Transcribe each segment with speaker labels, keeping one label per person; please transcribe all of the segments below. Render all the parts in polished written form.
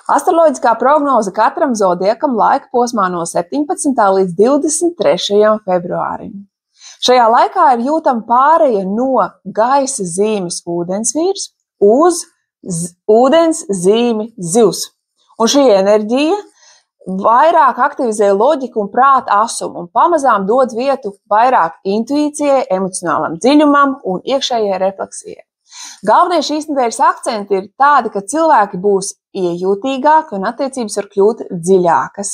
Speaker 1: Astroloģiskā prognoze katram zodiakam laika posmā no 17. līdz 23. februārim. Šajā laikā ir jūtama pāreja no gaisa zīmes ūdensvīrs uz ūdens zīmi zivs. Un šī enerģija vairāk aktivizē loģiku un prāta asumu un pamazām dod vietu vairāk intuīcijai, emocionālam dziļumam un iekšējai refleksijai. Galvenie šīs nedēļas akcenti ir tādi, ka cilvēki būs iejūtīgāki un attiecības var kļūt dziļākas.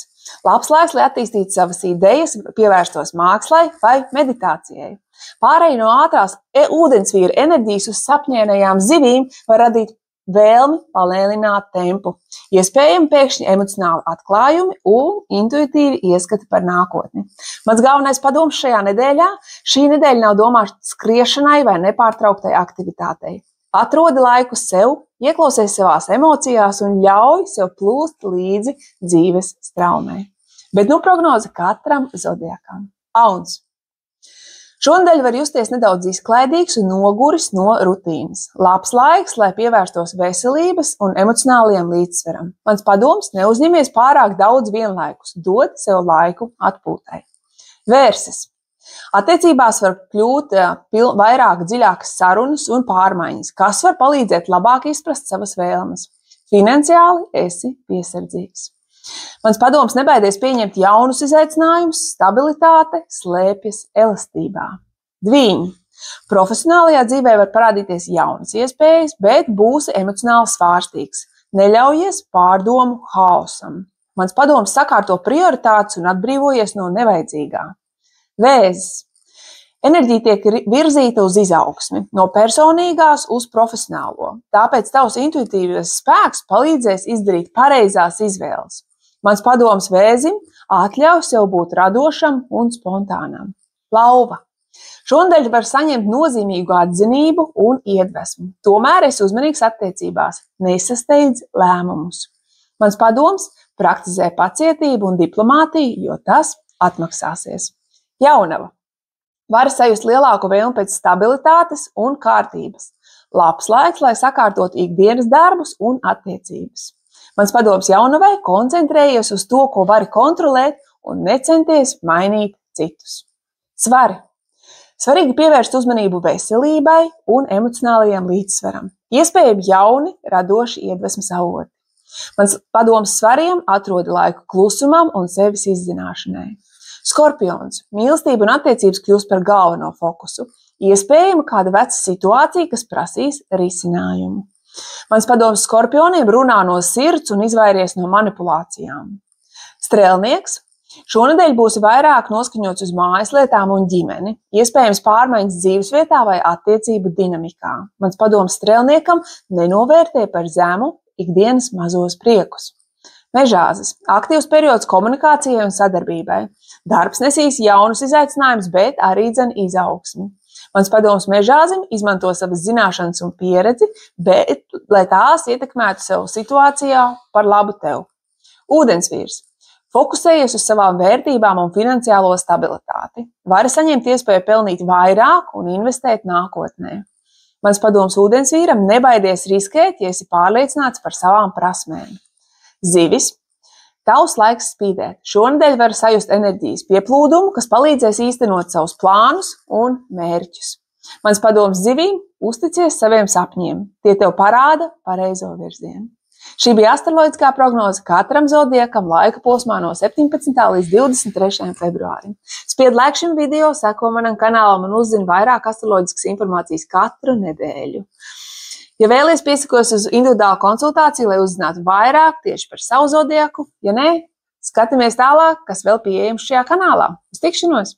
Speaker 1: Labs laiks, lai attīstītu savas idejas, pievērstos mākslai vai meditācijai. Pārēj no ātrās ūdensvīra enerģijas uz sapņēnajām zivīm var radīt vēlmi palēnināt tempu, iespējami pēkšņi emocionāli atklājumi un intuitīvi ieskati par nākotni. Mans galvenais padoms šajā nedēļā – šī nedēļa nav domāta skriešanai vai nepārtrauktai aktivitātei. Atrodi laiku sev, ieklausies savās emocijās un ļauj sev plūst līdzi dzīves straumei. Bet nu prognoze katram zodiakam. Auns. Šonedēļ var justies nedaudz izklaidīgs un noguris no rutīnas. Labs laiks, lai pievērstos veselības un emocionālajiem līdzsveram. Mans padoms – neuzņemies pārāk daudz vienlaikus, dod sev laiku atpūtai. Vērses. Attiecībās var kļūt vairāk dziļākas sarunas un pārmaiņas, kas var palīdzēt labāk izprast savas vēlmes. Finansiāli esi piesardzīgs. Mans padoms – nebaidies pieņemt jaunus izaicinājumus, stabilitāte slēpjas elastībā. Dvīņi. Profesionālajā dzīvē var parādīties jaunas iespējas, bet būsi emocionāli svārstīgs. Neļaujies pārdomu haosam. Mans padoms – sakārto prioritātes un atbrīvojies no nevajadzīgā. Vēzis. Enerģija tiek virzīta uz izaugsmi, no personīgās uz profesionālo. Tāpēc tavs intuitīvais spēks palīdzēs izdarīt pareizās izvēles. Mans padoms vēzim atļauj sev būt radošam un spontānam. Lauva. Šonedēļ var saņemt nozīmīgu atzinību un iedvesmu. Tomēr esi uzmanīgs attiecībās, nesasteidz lēmumus. Mans padoms – praktizē pacietību un diplomātiju, jo tas atmaksāsies. Jaunava. Var sajust lielāku vēlmi pēc stabilitātes un kārtības. Labs laiks, lai sakārtot ikdienas darbus un attiecības. Mans padoms jaunavai – koncentrējies uz to, ko vari kontrolēt un necenties mainīt citus. Svari. Svarīgi pievērst uzmanību veselībai un emocionālajiem līdzsvaram. Iespējami jauni, radoši iedvesmas avoti. Mans padoms svariem – atrodi laiku klusumam un sevis izzināšanai. Skorpions. Mīlestība un attiecības kļūst par galveno fokusu. Iespējama kāda veca situācija, kas prasīs risinājumu. Mans padoms skorpioniem runā no sirds un izvairies no manipulācijām. Strēlnieks. Šonedēļ būsi vairāk noskaņots uz mājaslietām un ģimeni. Iespējams pārmaiņas dzīvesvietā vai attiecību dinamikā. Mans padoms strēlniekam – nenovērtē par zemu ikdienas mazos priekus. Mežāzes. Aktīvs periods komunikācijai un sadarbībai. Darbs nesīs jaunus izaicinājumus, bet arī izaugsmi. Mans padoms mežāzim izmanto savas zināšanas un pieredzi, bet, lai tās ietekmētu sev situācijā par labu tev. Ūdensvīrs. Fokusējies uz savām vērtībām un finansiālo stabilitāti. Vari saņemt iespēju pelnīt vairāk un investēt nākotnē. Mans padoms ūdensvīram – nebaidies riskēt, ja esi pārliecināts par savām prasmēm. Zivis. Tavs laiks spīdēt. Šonedēļ var sajust enerģijas pieplūdumu, kas palīdzēs īstenot savus plānus un mērķus. Mans padoms zivīm – uzticies saviem sapņiem. Tie tev parāda pareizo virzienu. Šī bija astroloģiskā prognoze katram zodiakam laika posmā no 17. līdz 23. februārim. Spied like šim video, seko manam kanālam un uzzini vairāk astroloģiskas informācijas katru nedēļu. Ja vēlies piesakos uz individuālu konsultāciju, lai uzzinātu vairāk tieši par savu zodiaku, ja nē, skatāmies tālāk, kas vēl pieejams šajā kanālā. Uz tikšanos!